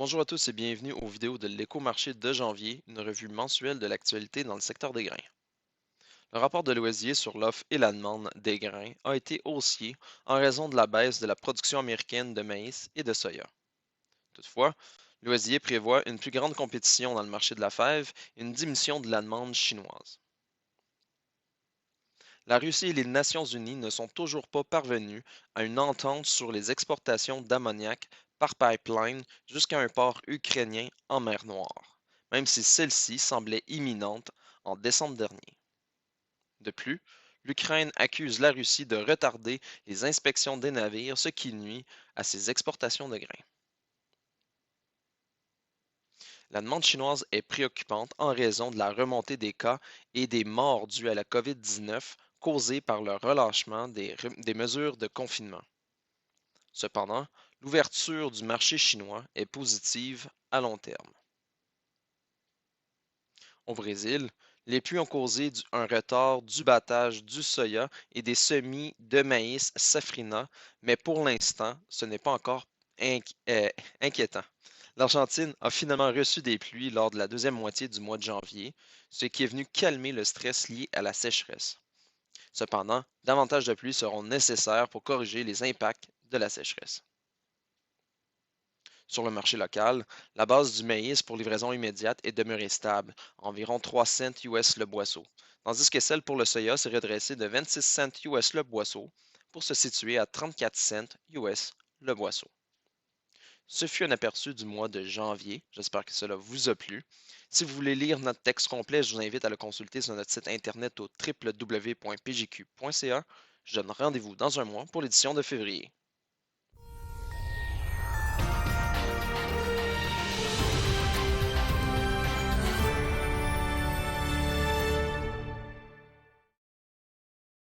Bonjour à tous et bienvenue aux vidéos de l'Éco-marché de janvier, une revue mensuelle de l'actualité dans le secteur des grains. Le rapport de Loisier sur l'offre et la demande des grains a été haussier en raison de la baisse de la production américaine de maïs et de soya. Toutefois, Loisier prévoit une plus grande compétition dans le marché de la fève et une diminution de la demande chinoise. La Russie et les Nations unies ne sont toujours pas parvenus à une entente sur les exportations d'ammoniac par pipeline jusqu'à un port ukrainien en mer Noire, même si celle-ci semblait imminente en décembre dernier. De plus, l'Ukraine accuse la Russie de retarder les inspections des navires, ce qui nuit à ses exportations de grains. La demande chinoise est préoccupante en raison de la remontée des cas et des morts dus à la COVID-19 causée par le relâchement des mesures de confinement. Cependant, l'ouverture du marché chinois est positive à long terme. Au Brésil, les pluies ont causé un retard du battage du soya et des semis de maïs safrina, mais pour l'instant, ce n'est pas encore inqui- euh, inquiétant. L'Argentine a finalement reçu des pluies lors de la deuxième moitié du mois de janvier, ce qui est venu calmer le stress lié à la sécheresse. Cependant, davantage de pluies seront nécessaires pour corriger les impacts de la sécheresse. Sur le marché local, la base du maïs pour livraison immédiate est demeurée stable, environ 3 cents US le boisseau, tandis que celle pour le soya s'est redressée de 26 cents US le boisseau pour se situer à 34 cents US le boisseau. Ce fut un aperçu du mois de janvier. J'espère que cela vous a plu. Si vous voulez lire notre texte complet, je vous invite à le consulter sur notre site internet au www.pjq.ca. Je donne rendez-vous dans un mois pour l'édition de février.